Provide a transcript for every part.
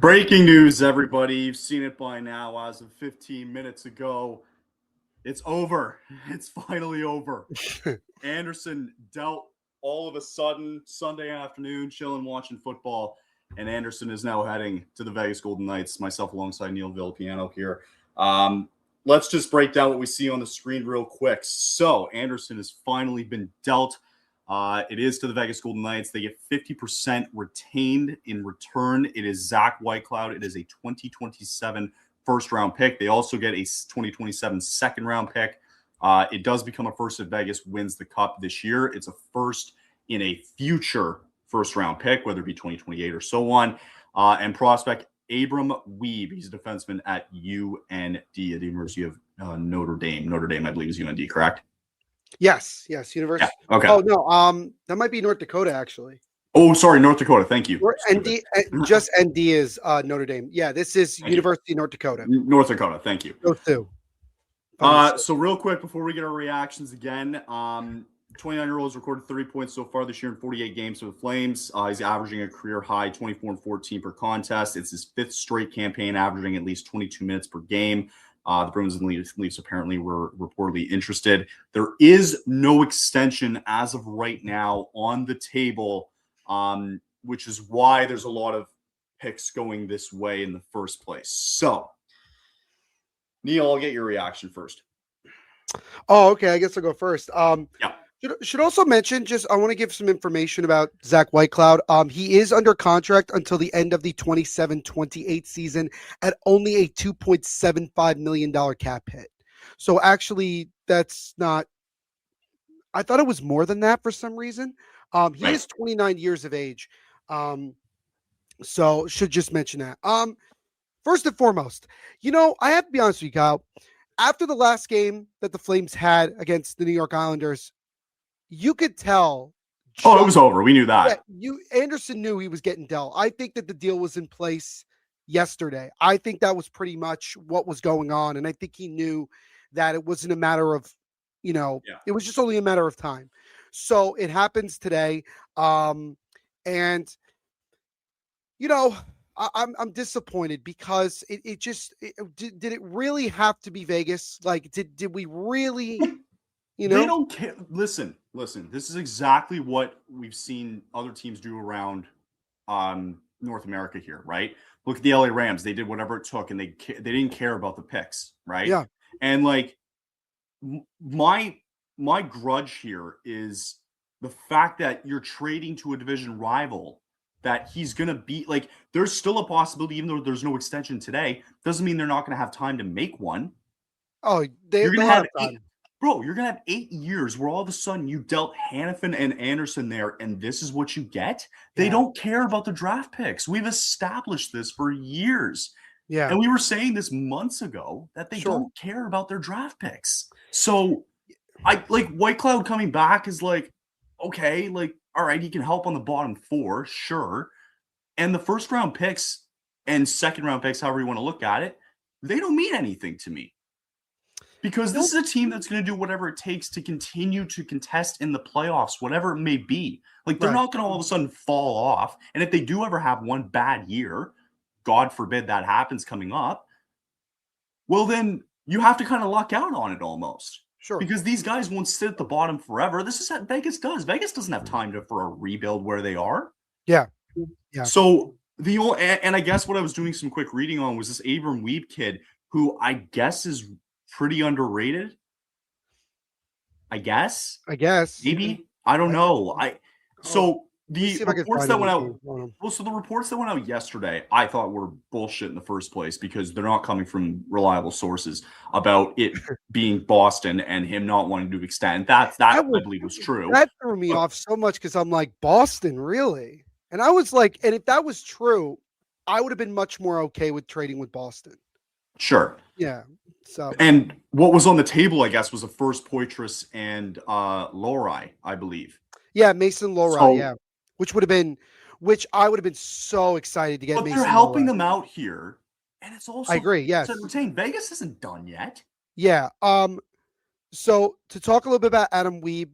Breaking news, everybody. You've seen it by now. As of 15 minutes ago, it's over. It's finally over. Andersson dealt all of a sudden Sunday afternoon, chilling, watching football, and Andersson is now heading to the Vegas Golden Knights, myself alongside Neil Villapiano here. Let's just break down what we see on the screen real quick. So Andersson has finally been dealt. It is to the Vegas Golden Knights. They get 50% retained in return. It is Zach Whitecloud. It is a 2027 first-round pick. They also get a 2027 second-round pick. It does become a first if Vegas wins the Cup this year. It's a first in a future first-round pick, whether it be 2028 or so on. And prospect Abram Weeb. He's a defenseman at UND, at the University of Notre Dame. Notre Dame, I believe, is UND, correct? Yes, University. Yeah, okay. Oh no, that might be North Dakota actually. Oh, sorry, North Dakota. Thank you. ND, just ND is Notre Dame. Yeah, this is Thank University of North Dakota. North Dakota. Thank you. Go too. So real quick before we get our reactions again, 29-year-old has recorded 30 points so far this year in 48 games for the Flames. He's averaging a career high 24 and 14 per contest. It's his fifth straight campaign, averaging at least 22 minutes per game. The Bruins and Leafs apparently were reportedly interested. There is no extension as of right now on the table, which is why there's a lot of picks going this way in the first place. So, Neil, I'll get your reaction first. Oh, okay. I guess I'll go first. Yeah. Should also mention, I want to give some information about Zach Whitecloud. He is under contract until the end of the 27-28 season at only a $2.75 million cap hit. So actually, that's not – I thought it was more than that for some reason. He is 29 years of age. So should just mention that. First and foremost, I have to be honest with you, Kyle. After the last game that the Flames had against the New York Islanders, you could tell. It was over. We knew that. Andersson knew he was getting dealt. I think that the deal was in place yesterday. I think that was pretty much what was going on. And I think he knew that it wasn't a matter of, it was just only a matter of time. So it happens today. I'm disappointed because did it really have to be Vegas? Like, did we really, They don't care. Listen, this is exactly what we've seen other teams do around North America here, right? Look at the LA Rams. They did whatever it took, and they didn't care about the picks, right? Yeah. And like my grudge here is the fact that you're trading to a division rival that he's going to be like, there's still a possibility, even though there's no extension today, doesn't mean they're not going to have time to make one. Oh, you're going to have Bro, you're going to have 8 years where all of a sudden you dealt Hanifin and Andersson there, and this is what you get? They don't care about the draft picks. We've established this for years. Yeah. And we were saying this months ago that they don't care about their draft picks. So, Whitecloud coming back is like, okay, like, all right, he can help on the bottom four, sure. And the first-round picks and second-round picks, however you want to look at it, they don't mean anything to me. Because this is a team that's going to do whatever it takes to continue to contest in the playoffs, whatever it may be. Like, they're not going to all of a sudden fall off. And if they do ever have one bad year, God forbid that happens coming up, well, then you have to kind of luck out on it almost. Sure. Because these guys won't sit at the bottom forever. This is what Vegas does. Vegas doesn't have time for a rebuild where they are. Yeah. So, and I guess what I was doing some quick reading on was this Abram Weeb kid, who I guess is pretty underrated. I guess. Maybe. I don't know. The reports that went out. Well, so the reports that went out yesterday, I thought were bullshit in the first place because they're not coming from reliable sources about it being Boston and him not wanting to extend. That I believe was true. That threw me off so much because I'm like, Boston, really? And I was like, and if that was true, I would have been much more okay with trading with Boston. Sure. Yeah. So, and what was on the table, I guess, was a first Poitras and Lohrei, I believe. Yeah, Mason Lohrei, which I would have been so excited to get. But Mason they're helping Lohrei. them out here, and it's also. I agree. Yes. Retain. Vegas isn't done yet. Yeah. So to talk a little bit about Adam Weeb,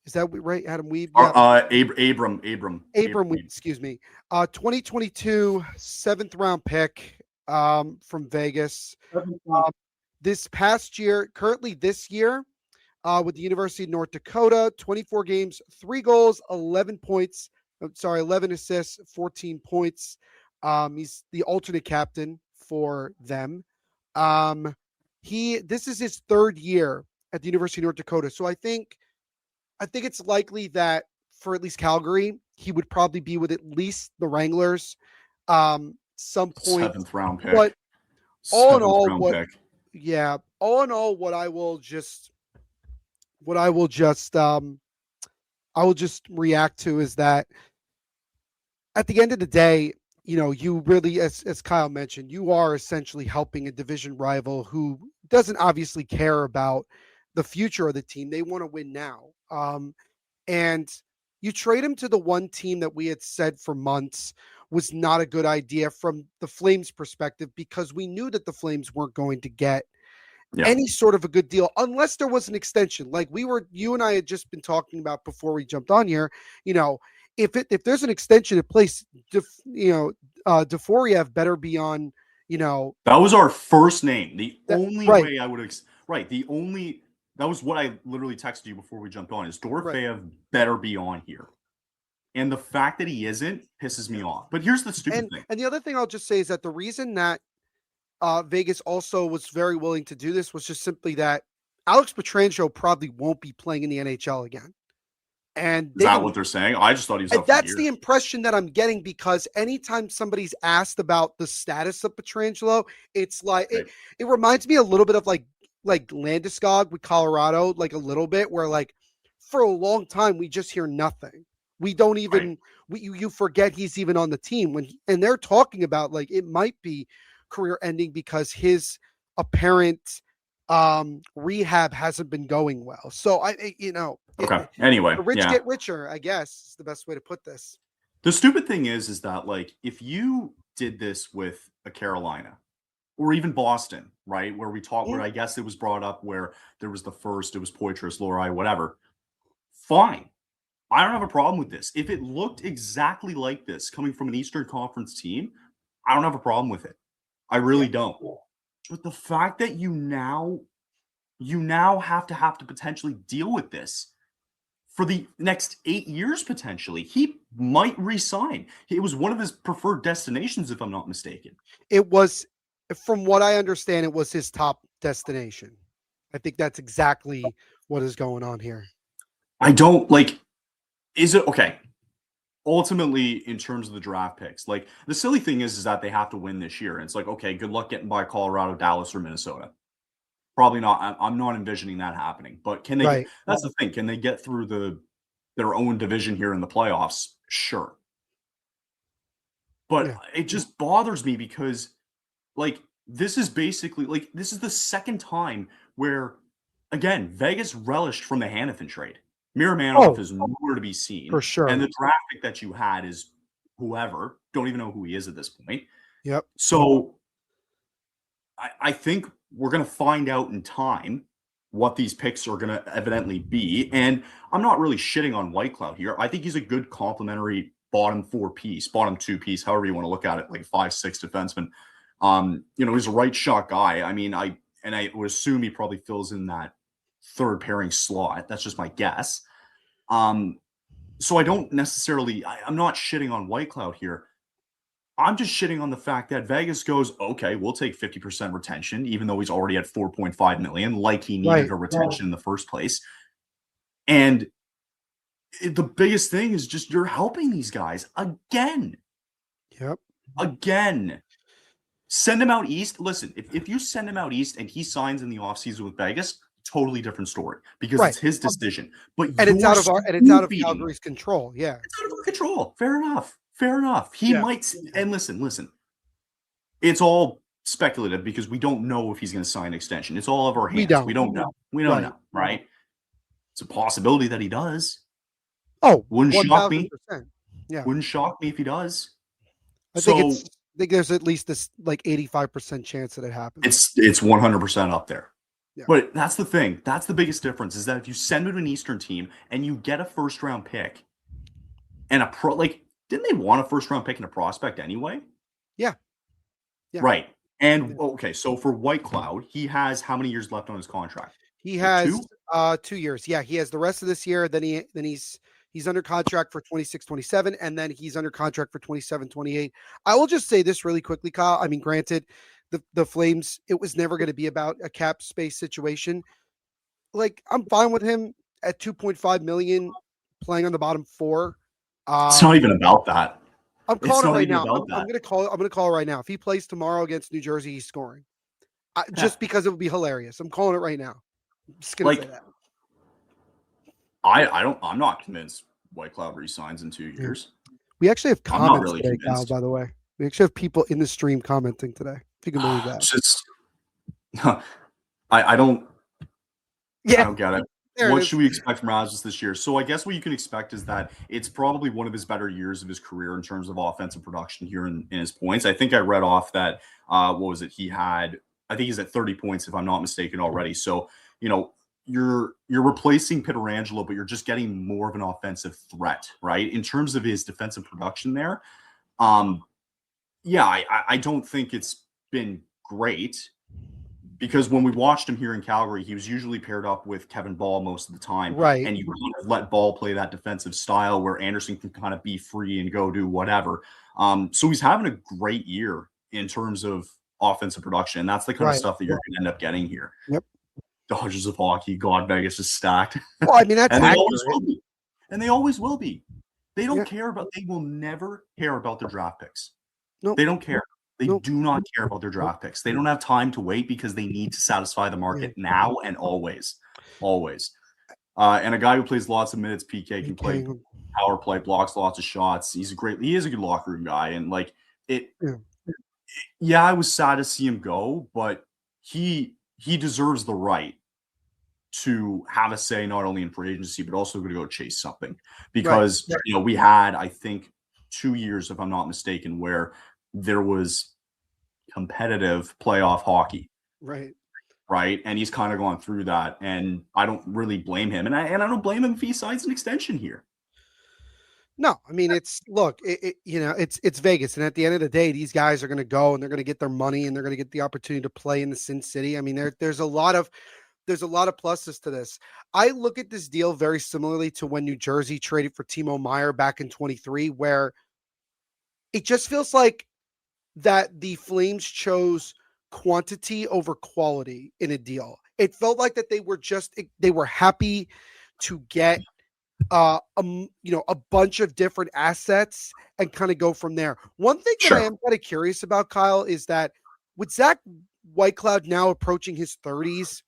Is that right? Adam Weeb? Or, Yeah. Abram Weeb, Weeb. excuse me. 2022 seventh round pick from Vegas. This past year, currently this year, with the University of North Dakota, 24 games, 3 goals, 11 points. 11 assists, 14 points. He's the alternate captain for them. This is his 3rd year at the University of North Dakota. So I think it's likely that for at least Calgary, he would probably be with at least the Wranglers some point. 7th round pick. But all in 7th all, round pick. all in all, what I will just react to is that at the end of the day, you really, as Kyle mentioned, you are essentially helping a division rival who doesn't obviously care about the future of the team. They want to win now. And you trade him to the one team that we had said for months was not a good idea from the Flames perspective, because we knew that the Flames weren't going to get any sort of a good deal unless there was an extension. Like you and I had just been talking about before we jumped on here, if there's an extension in place, Deforiev better be on, That was our first name. The only right. way I would that was what I literally texted you before we jumped on, is Dorofeyev better be on here. And the fact that he isn't pisses me off. But here's the stupid thing. And the other thing I'll just say is that the reason that Vegas also was very willing to do this was just simply that Alex Pietrangelo probably won't be playing in the NHL again. And is that what they're saying? I just thought he was up. That's the impression that I'm getting, because anytime somebody's asked about the status of Pietrangelo, it's like it reminds me a little bit of like Landeskog with Colorado, like a little bit, where like for a long time we just hear nothing. We don't even you forget he's even on the team and they're talking about like it might be career ending because his apparent rehab hasn't been going well. So anyway, the rich get richer, I guess is the best way to put this. The stupid thing is that like if you did this with a Carolina or even Boston, right, where we talked, where I guess it was brought up where there was the first, it was Poitras, Lori, whatever, fine. I don't have a problem with this. If it looked exactly like this coming from an Eastern Conference team, I don't have a problem with it. I really don't. But the fact that you now have to potentially deal with this for the next 8 years, potentially. He might resign. It was one of his preferred destinations, if I'm not mistaken. It was, from what I understand, it was his top destination. I think that's exactly what is going on here. I don't like, is it okay? Ultimately, in terms of the draft picks, like the silly thing is that they have to win this year. And it's like, okay, good luck getting by Colorado, Dallas, or Minnesota. Probably not. I'm not envisioning that happening. But can they? That's the thing. Can they get through their own division here in the playoffs? Sure. But it just bothers me because, like, this is basically like this is the second time where, again, Vegas relished from the Hanifin trade. Miramanov is nowhere to be seen. For sure. And the draft pick that you had is whoever. Don't even know who he is at this point. Yep. So I think we're going to find out in time what these picks are going to evidently be. And I'm not really shitting on Whitecloud here. I think he's a good complementary bottom 2 piece, however you want to look at it, like 5'6" defenseman. He's a right shot guy. I mean, I would assume he probably fills in that third pairing slot. That's just my guess. So I don't necessarily, I'm not shitting on Whitecloud here. I'm just shitting on the fact that Vegas goes, okay, we'll take 50% retention, even though he's already at 4.5 million, like he needed a retention in the first place. And the biggest thing is just you're helping these guys again. Yep. Again. Send him out east. Listen, if you send him out east and he signs in the offseason with Vegas, totally different story because it's his decision. But it's out of Calgary's control. Yeah. It's out of our control. Fair enough. He might, and listen. It's all speculative because we don't know if he's going to sign an extension. It's all of our hands. We don't know. We don't know, right? It's a possibility that he does. Oh, wouldn't shock me. Yeah. Wouldn't shock me if he does. I think there's at least this like 85% chance that it happens. It's 100% up there. Yeah. But that's the thing. That's the biggest difference is that if you send him to an Eastern team and you get a first round pick and a pro, like, didn't they want a first round pick and a prospect anyway? Yeah. Yeah. Right. And Yeah. okay, so for White Cloud, he has how many years left on his contract? He Like has 2? 2 years. Yeah, he has the rest of this year. He's under contract for 26, 27, and then he's under contract for 27, 28. I will just say this really quickly, Kyle. I mean, granted, the Flames, it was never going to be about a cap space situation. Like, I'm fine with him at 2.5 million playing on the bottom four. It's not Um, even about that. I'm It's calling it not right even now. about I'm that. gonna call it. I'm gonna call it right now. If he plays tomorrow against New Jersey, he's scoring. Yeah. Just because it would be hilarious. I'm calling it right now. I'm just gonna say Like, that. I'm not convinced White Cloud resigns in 2 Yeah. years. We actually have I'm not comments really today, Kyle, convinced. by the way. We actually have people in the stream commenting today. If you can believe that. It's just I don't Yeah, get it. there it What is. should we expect from Rasmus this year? So I guess what you can expect is that it's probably one of his better years of his career in terms of offensive production here in his points. I think I read off that what was it? I think he's at 30 points if I'm not mistaken already. So, you know, you're replacing Pietrangelo, but you're just getting more of an offensive threat, right? In terms of his defensive production there. Um, yeah, I don't think it's been great because when we watched him here in Calgary, he was usually paired up with Kevin Ball most of the time, Right. and you kind of let Ball play that defensive style where Anderson can kind of be free and go do whatever. So he's having a great year in terms of offensive production, and that's the kind of Right. stuff that you're going to end up getting here. Yep. Dodgers of hockey, God, Vegas is stacked, Well, I mean, that's and they always accurate. will be, and they always will be. They don't Yeah. care about. They will never care about their draft picks. Nope. They don't care. They Nope. do not care about their draft picks. They don't have time to wait because they need to satisfy the market now and always. Always. And a guy who plays lots of minutes, PK, can play power play, blocks lots of shots. He is a good locker room guy. And like yeah, I was sad to see him go, but he deserves the right to have a say not only in free agency, but also going to go chase something. Because we had, I think, 2 years, if I'm not mistaken, where there was competitive playoff hockey. Right. And he's kind of gone through that. And I don't really blame him. And I don't blame him if he signs an extension here. No, I mean, it's Vegas. And at the end of the day, these guys are going to go and they're going to get their money and they're going to get the opportunity to play in the Sin City. I mean, there's a lot of pluses to this. I look at this deal very similarly to when New Jersey traded for Timo Meier back in 23, where it just feels like that the Flames chose quantity over quality in a deal. It felt like that they were happy to get a bunch of different assets and kind of go from there. One thing that I am kind of curious about, Kyle, is that with Zach Whitecloud now approaching his 30s,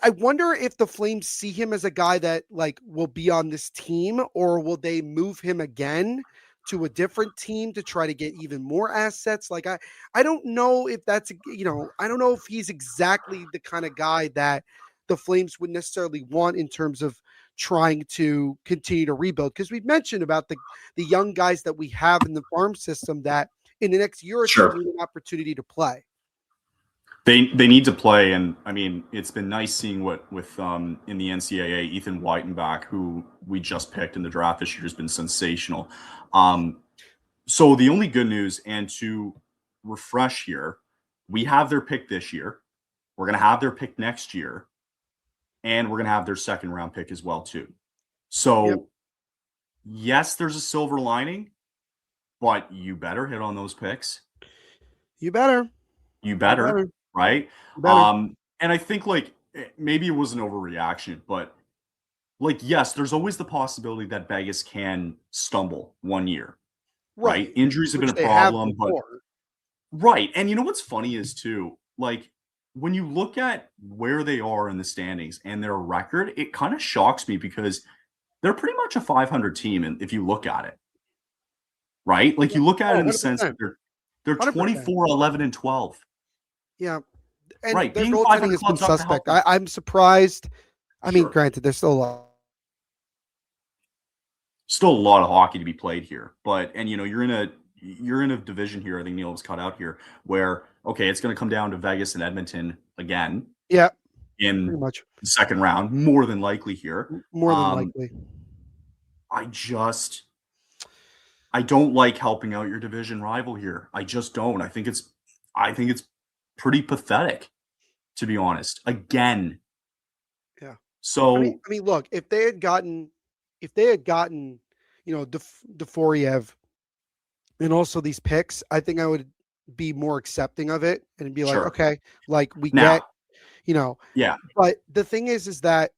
I wonder if the Flames see him as a guy that like will be on this team, or will they move him again to a different team to try to get even more assets? Like I don't know if that's I don't know if he's exactly the kind of guy that the Flames would necessarily want in terms of trying to continue to rebuild, because we've mentioned about the young guys that we have in the farm system that in the next year or two need an opportunity to play. They need to play, and I mean, it's been nice seeing with in the NCAA, Ethan Whitenbach, who we just picked in the draft this year, has been sensational. So the only good news, and to refresh here, we have their pick this year. We're going to have their pick next year, and we're going to have their second round pick as well too. So yes, there's a silver lining, but you better hit on those picks. You better. Right? And I think like maybe it was an overreaction, but like, yes, there's always the possibility that Vegas can stumble one year, right? Injuries have been a problem, but right. And you know what's funny is too, like when you look at where they are in the standings and their record, it kind of shocks me because they're pretty much a 500 team, and if you look at it, right? Like you look at it in the sense that they're 24, 11, and 12. Yeah. And right. their goaltending has been suspect. I'm surprised. I mean, granted, there's still a lot of hockey to be played here. But you're in a division here, I think Neil was cut out here, where okay, it's gonna come down to Vegas and Edmonton again. Yeah, in pretty much. the second round, more than likely here. More than likely. I don't like helping out your division rival here. I just don't. I think it's pretty pathetic, to be honest. Again. Yeah. So I mean, look, if they had gotten, Deforiev and also these picks, I think I would be more accepting of it and be like, sure. okay, like we Now, get, you know, yeah. but the thing is that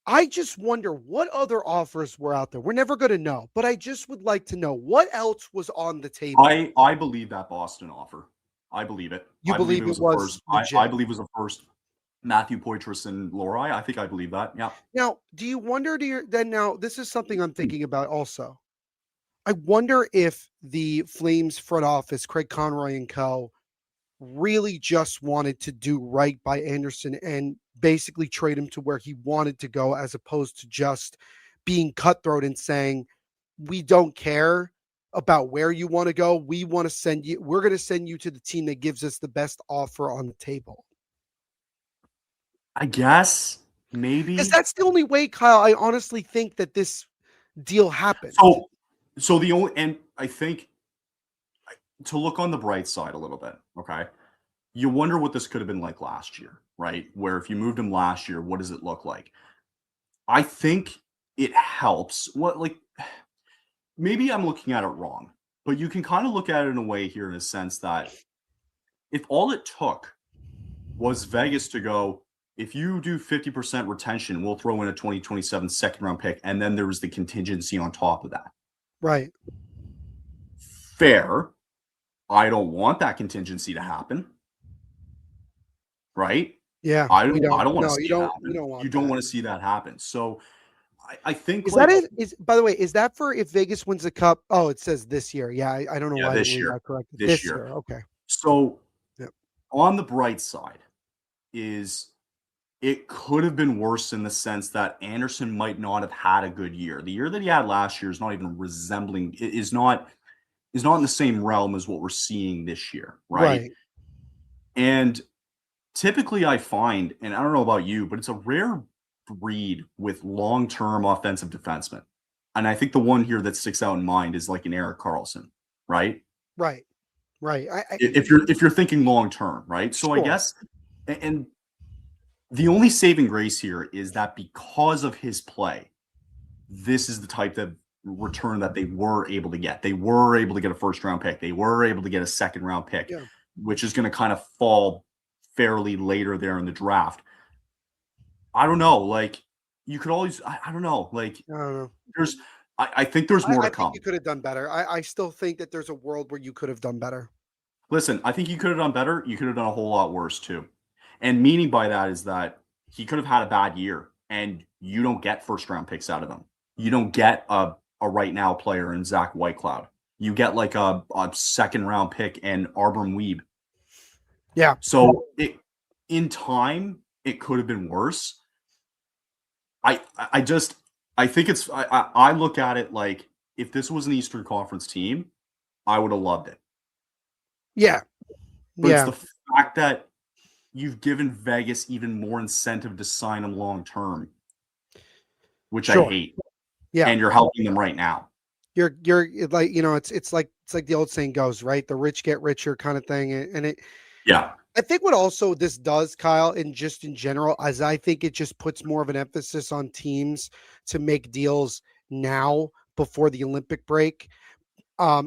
I just wonder what other offers were out there. We're never going to know, but I just would like to know what else was on the table. I believe that Boston offer. I believe it. You I believe believe it it was a was first. legit. I believe it was a first. Matthew Poitras and Lohrei. I think I believe that. Yeah. Now, do you wonder now this is something I'm thinking about also. I wonder if the Flames front office, Craig Conroy and co, really just wanted to do right by Anderson and basically trade him to where he wanted to go, as opposed to just being cutthroat and saying, we don't care about where you want to go. We're going to send you to the team that gives us the best offer on the table. I guess maybe. Because that's the only way, Kyle, I honestly think that this deal happened. So the only, and I think to look on the bright side a little bit, okay, you wonder what this could have been like last year, right? Where if you moved him last year, what does it look like? I think it helps. Maybe I'm looking at it wrong, but you can kind of look at it in a way here in a sense that if all it took was Vegas to go, if you do 50% retention, we'll throw in a 2027 second round pick, and then there was the contingency on top of that. Right. Fair. I don't want that contingency to happen. Right? Yeah. I don't want to see you don't, it happen. You don't want to see that happen. So I think is that it? Is, by the way, is that for if Vegas wins the cup? Oh, it says this year. Yeah, I don't know why this year. This year. Okay. So on the bright side is it could have been worse in the sense that Anderson might not have had a good year. The year that he had last year is not even resembling, is not in the same realm as what we're seeing this year, right? And typically I find, and I don't know about you, but it's a rare breed with long-term offensive defensemen. And I think the one here that sticks out in mind is like an Erik Karlsson, right? Right. If you're thinking long-term, right? So sure. I guess, and the only saving grace here is that because of his play, this is the type of return that they were able to get. They were able to get a first-round pick. They were able to get a second-round pick, which is going to kind of fall fairly later there in the draft. I don't know. Like, you could always, I don't know. Like, I don't know. I think there's more to come. I think you could have done better. I still think that there's a world where you could have done better. Listen, I think you could have done better. You could have done a whole lot worse too. And meaning by that is that he could have had a bad year and you don't get first round picks out of him. You don't get a right now player in Zach Whitecloud. You get like a second round pick and Arbram Weeb. Yeah. So in time, it could have been worse. I think it's, I look at it like if this was an Eastern Conference team, I would have loved it. Yeah. But it's the fact that you've given Vegas even more incentive to sign him long term, which I hate. Yeah. And you're helping them right now. You're like, it's like the old saying goes, right? The rich get richer kind of thing. And it, I think what also this does, Kyle, and just in general, as I think it just puts more of an emphasis on teams to make deals now before the Olympic break,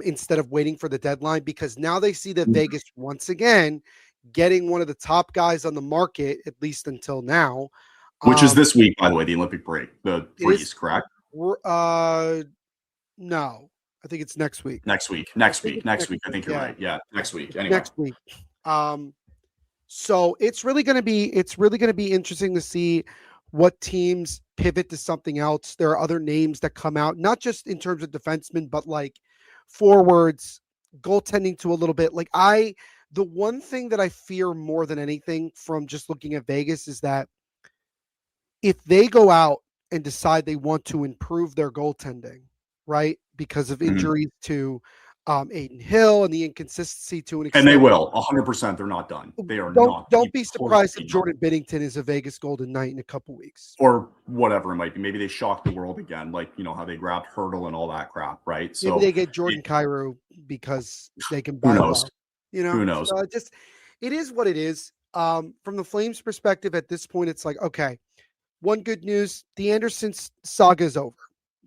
instead of waiting for the deadline, because now they see that Vegas once again getting one of the top guys on the market, at least until now. Which is this week, by the way, the Olympic break, the freeze, correct? No, I think it's next week. Next week. I think you're right. Yeah, next week. Anyway. Next week. So it's really going to be interesting to see what teams pivot to something else. There are other names that come out, not just in terms of defensemen, but like forwards, goaltending to a little bit. Like the one thing that I fear more than anything from just looking at Vegas is that if they go out and decide they want to improve their goaltending, right, because of injuries to Aiden Hill and the inconsistency to an And they extent. will 100%. They're not done. They are not Don't even be close to surprised if being done. Jordan Binnington is a Vegas Golden Knight in a couple weeks. Or whatever it might be. Maybe they shock the world again, like how they grabbed Hurdle and all that crap, right? Maybe So they get Jordan Kyrou because they can who buy knows? low. Who knows? So it is what it is. From the Flames' perspective, at this point, it's like, okay, one good news: the Anderson saga is over.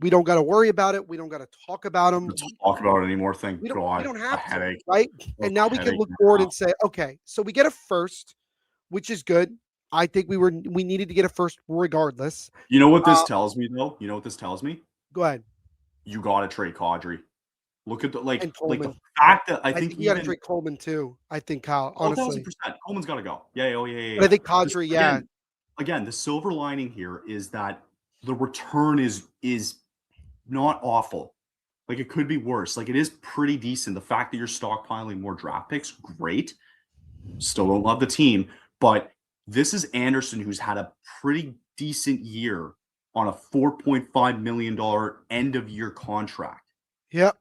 We don't got to worry about it. We don't got to talk about him. Let's talk about it anymore. Thank We God. don't A have to, headache. right? A And now we can headache look forward now. and say, okay, so we get a first, which is good. I think we needed to get a first regardless. You know what this tells me, though? You know what this tells me? Go ahead. You got to trade Kadri. Look at the And the Coleman. fact that I I think think we got to even trade Coleman too. I think, Kyle, honestly. 1,000%. Coleman's got to go. Yeah. Oh yeah. But I think Kadri, yeah. Again, the silver lining here is that the return is not awful. Like it could be worse. Like it is pretty decent. The fact that you're stockpiling more draft picks, great. Still don't love the team, but this is Anderson who's had a pretty decent year on a $4.5 million end of year contract. Yep.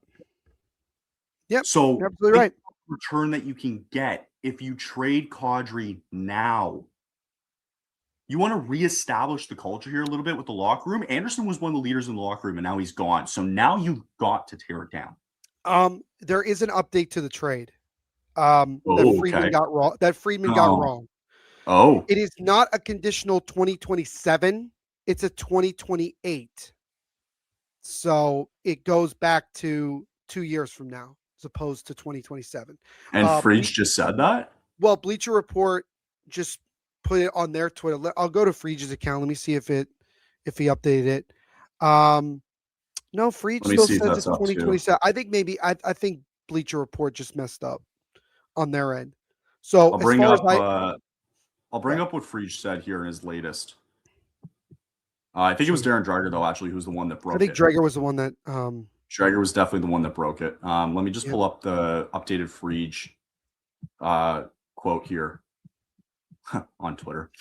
So you're absolutely right. Return that you can get if you trade Kadri now. You want to reestablish the culture here a little bit with the locker room. Anderson was one of the leaders in the locker room, and now he's gone. So now you've got to tear it down. There is an update to the trade. That Friedman got wrong. Oh. It is not a conditional 2027. It's a 2028. So it goes back to 2 years from now, as opposed to 2027. And Freege just said that? Well, Bleacher Report just put it on their Twitter. I'll go to Freege's account. Let me see if he updated it. No, Freege still says it's 2027. I think maybe I think Bleacher Report just messed up on their end. So I'll bring up what Freege said here in his latest. I think it was Darren Dreger, though, actually, who's the one that broke it. I think Dreger was the one that Dreger was definitely the one that broke it. Let me just pull up the updated Freege quote here on Twitter.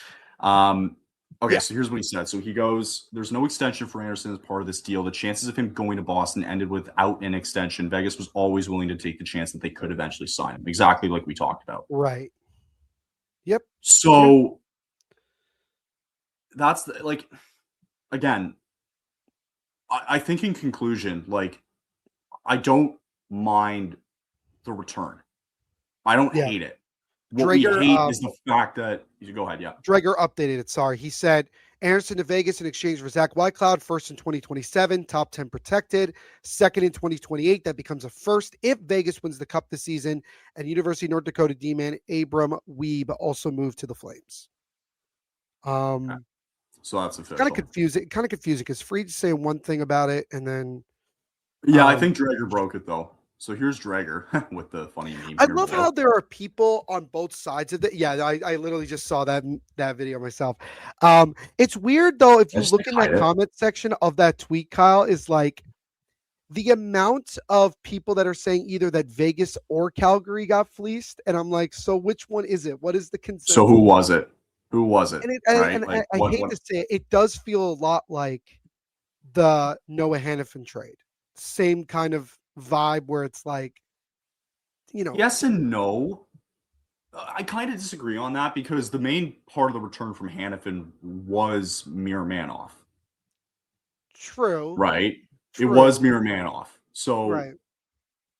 Okay, so here's what he said. So he goes, there's no extension for Anderson as part of this deal. The chances of him going to Boston ended without an extension. Vegas was always willing to take the chance that they could eventually sign him. Exactly like we talked about. Right. Yep. So that's again, I think in conclusion, I don't mind the return. I don't hate it. What Dreger, we hate is the fact that you go ahead. Yeah. Dreger updated it. Sorry. He said Anderson to Vegas in exchange for Zach Whitecloud, first in 2027, top 10 protected, second in 2028. That becomes a first if Vegas wins the cup this season. And University of North Dakota D-man Abram Weeb also moved to the Flames. Okay. So that's official. Kind of confusing because Freed's saying one thing about it and then. Yeah, I think Dreger broke it though. So here's Dreger with the funny meme. I love how there are people on both sides of it. Yeah, I literally just saw that video myself. It's weird though, if you look in that comment section of that tweet, Kyle, is like the amount of people that are saying either that Vegas or Calgary got fleeced. And I'm like, so which one is it? What is the consensus? So who was it? Who was it? And I hate to say it, it does feel a lot like the Noah Hannafin trade. Same kind of vibe where it's like, yes and no. I kind of disagree on that because the main part of the return from Hannafin was Miromanov. True. Right? True. It was Miromanov. So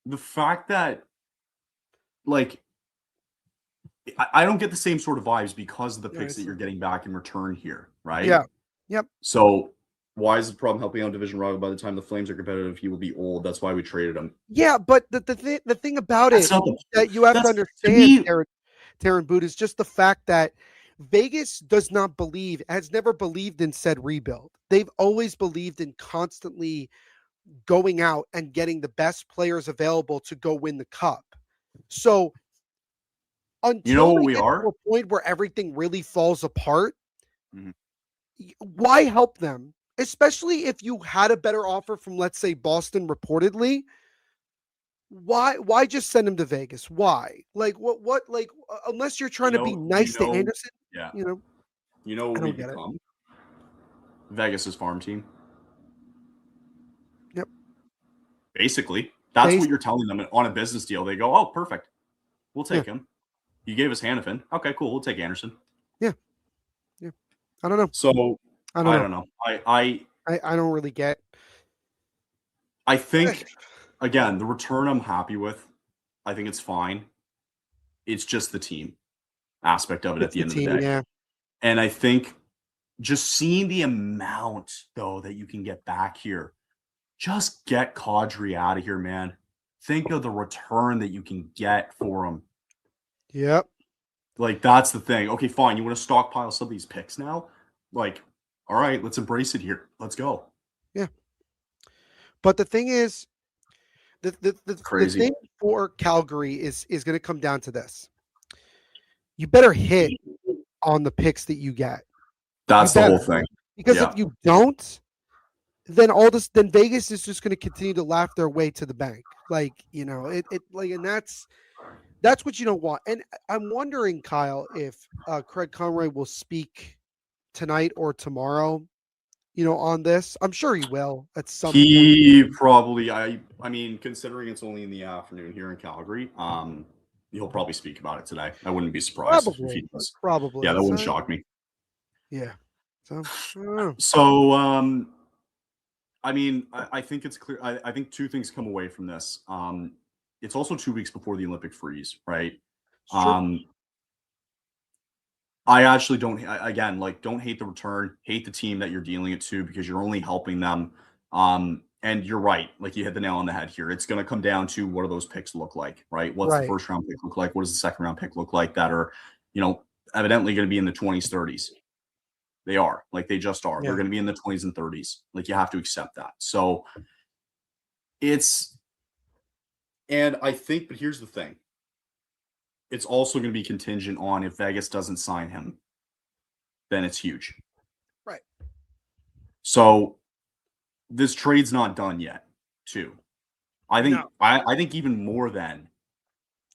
the fact that I don't get the same sort of vibes because of the picks that you're getting back in return here, right? Yeah. Yep. So why is the problem helping out division rival? By the time the Flames are competitive, he will be old. That's why we traded him. Yeah, but the thing about it that you have to understand, Taryn Boot, is just the fact that Vegas has never believed in said rebuild. They've always believed in constantly going out and getting the best players available to go win the cup. So until we get to a point where everything really falls apart, why help them? Especially if you had a better offer from, let's say, Boston reportedly. Why just send him to Vegas? Why? Unless you're trying to be nice to Anderson. Yeah. You know what we become? Vegas's farm team. Yep. Basically. That's what you're telling them on a business deal. They go, oh, perfect. We'll take him. You gave us Hannafin. Okay, cool. We'll take Andersson. Yeah. I don't know. So I don't know. I don't really get. I think, again, the return I'm happy with. I think it's fine. It's just the team aspect of it at the end of the day. Yeah. And I think just seeing the amount, though, that you can get back here, just get Kadri out of here, man. Think of the return that you can get for him. Yep. Like, that's the thing. Okay, fine. You want to stockpile some of these picks now? Like, all right, let's embrace it here. Let's go. Yeah. But the thing is, the thing for Calgary is going to come down to this. You better hit on the picks that you get. That's the whole thing. Because if you don't, then Vegas is just going to continue to laugh their way to the bank. Like, you know, and that's what you don't want. And I'm wondering, Kyle, if Craig Conroy will speak tonight or tomorrow, you know, on this. I'm sure he will at some point. He probably, I mean, considering it's only in the afternoon here in Calgary, he'll probably speak about it today. I wouldn't be surprised if he does. Probably. Yeah, that wouldn't shock me. Yeah. So, I don't know. So, I mean, I think it's clear. I think two things come away from this. It's also 2 weeks before the Olympic freeze, right? Sure. I actually don't hate the return, hate the team that you're dealing it to, because you're only helping them. And you're right. Like, you hit the nail on the head here. It's going to come down to, what do those picks look like, right? What's the first round pick look like? What does the second round pick look like that are, you know, evidently going to be in the 20s, 30s? They are. Like, they just are. Yeah. They're going to be in the 20s and 30s. Like, you have to accept that. So and I think, but here's the thing. It's also going to be contingent on, if Vegas doesn't sign him, then it's huge. Right. So this trade's not done yet, too. I think I think even more than,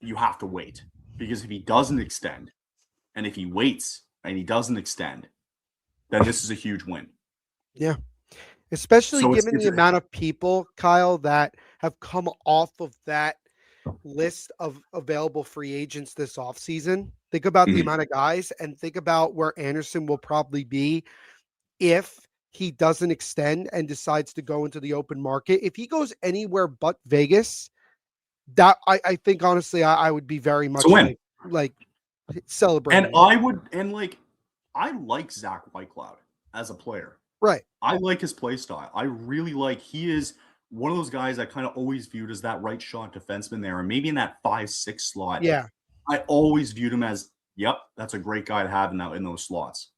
you have to wait. Because if he doesn't extend, and if he waits and he doesn't extend, then this is a huge win. Yeah. Especially given the amount of people, Kyle, that have come off of that list of available free agents this offseason. Think about the amount of guys, and think about where Andersson will probably be if he doesn't extend and decides to go into the open market. If he goes anywhere but Vegas, that I think, honestly, I would be very much like celebrating. And I like Zach Whitecloud as a player. Right. I like his play style. I really like, he is one of those guys I kind of always viewed as that right shot defenseman there, and maybe in that 5-6 slot. Yeah. I always viewed him as, yep, that's a great guy to have in those slots.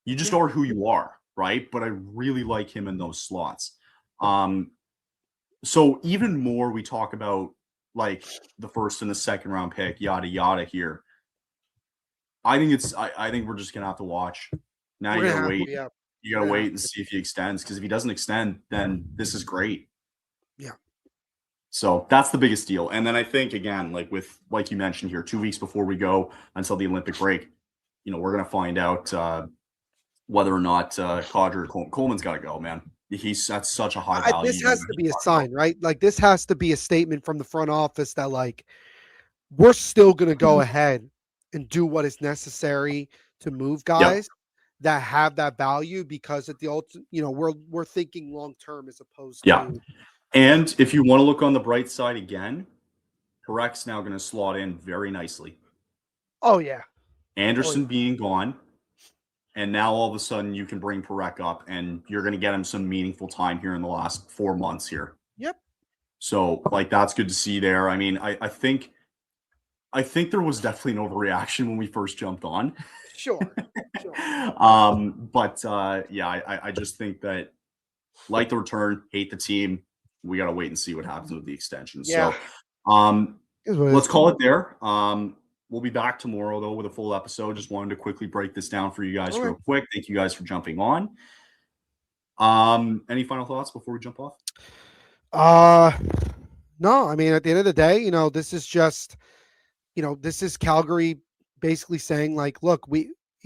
You just are who you are, right? But I really like him in those slots. So even more, we talk about like the first and the second round pick, yada yada here. I think we're just gonna have to watch. Now you gotta wait. Yeah. You gotta wait and see if he extends, because if he doesn't extend, then this is great. Yeah. So that's the biggest deal. And then I think, again, like you mentioned here, 2 weeks before we go until the Olympic break, you know, we're gonna find out whether or not Kadri or Coleman's got to go. Man, that's such a high value. This has to be a sign, right? Like, this has to be a statement from the front office that, like, we're still gonna go ahead and do what is necessary to move guys that have that value, because at the ultimate, you know, we're thinking long term as opposed to. And if you want to look on the bright side again, Parek's now going to slot in very nicely. Oh yeah. Andersson being gone, and now all of a sudden you can bring Parek up, and you're going to get him some meaningful time here in the last 4 months here. Yep. So, like, that's good to see there. I mean, I think there was definitely an overreaction when we first jumped on. Sure. I just think that, like the return, hate the team. We got to wait and see what happens with the extension. Yeah. So, let's call it there. We'll be back tomorrow, though, with a full episode. Just wanted to quickly break this down for you guys real quick. Thank you guys for jumping on. Any final thoughts before we jump off? No, I mean, at the end of the day, you know, this is just, you know, this is Calgary basically saying, like, look,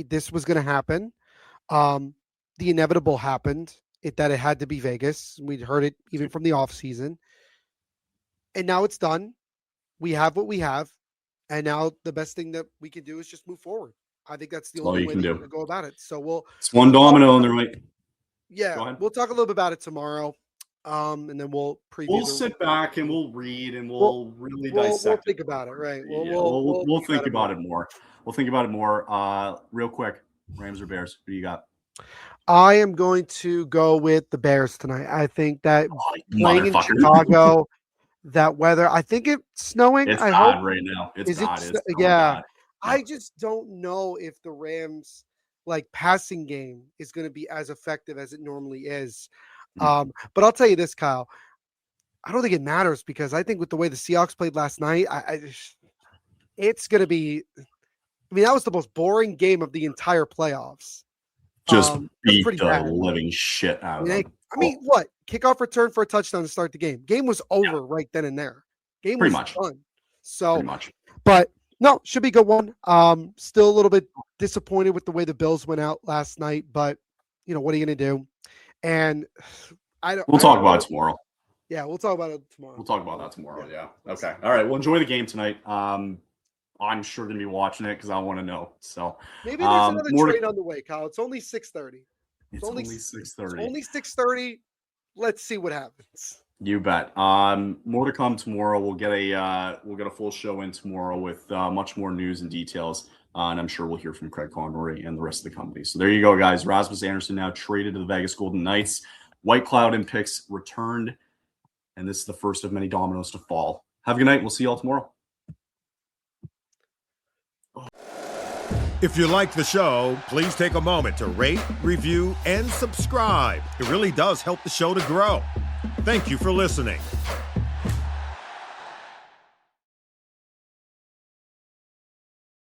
this was going to happen. The inevitable happened, that it had to be Vegas. We'd heard it even from the off season. And now it's done. We have what we have. And now the best thing that we can do is just move forward. I think that's the only way to go about it. So it's one domino on the right. Yeah, we'll talk a little bit about it tomorrow. And then we'll preview. We'll sit back and we'll read and we'll really dissect. We'll think about it, right? We'll think about it more. We'll think about it more. Real quick, Rams or Bears? Who do you got? I am going to go with the Bears tonight. I think that playing in Chicago, that weather. I think it's snowing. It's bad right now. It's bad. Bad. I just don't know if the Rams passing game is going to be as effective as it normally is. But I'll tell you this, Kyle. I don't think it matters because I think with the way the Seahawks played last night, it's going to be. I mean, that was the most boring game of the entire playoffs. Just beat the living shit out of them. I mean, what? Kickoff return for a touchdown to start the game. Game was over right then and there. Game was done. So, pretty much. But no, should be a good one. Still a little bit disappointed with the way the Bills went out last night, but what are you going to do? And we'll talk about it tomorrow. Yeah, we'll talk about it tomorrow. We'll talk about that tomorrow. Yeah. Okay. All right. Well, enjoy the game tonight. I'm sure going to be watching it because I want to know. So maybe there's another trade on the way, Kyle. It's only 6:30. It's only 6:30. Only 6:30. Let's see what happens. You bet. More to come tomorrow. We'll get a full show in tomorrow with much more news and details. And I'm sure we'll hear from Craig Conroy and the rest of the company. So there you go, guys. Rasmus Andersson now traded to the Vegas Golden Knights. White Cloud and picks returned. And this is the first of many dominoes to fall. Have a good night. We'll see you all tomorrow. If you like the show, please take a moment to rate, review, and subscribe. It really does help the show to grow. Thank you for listening.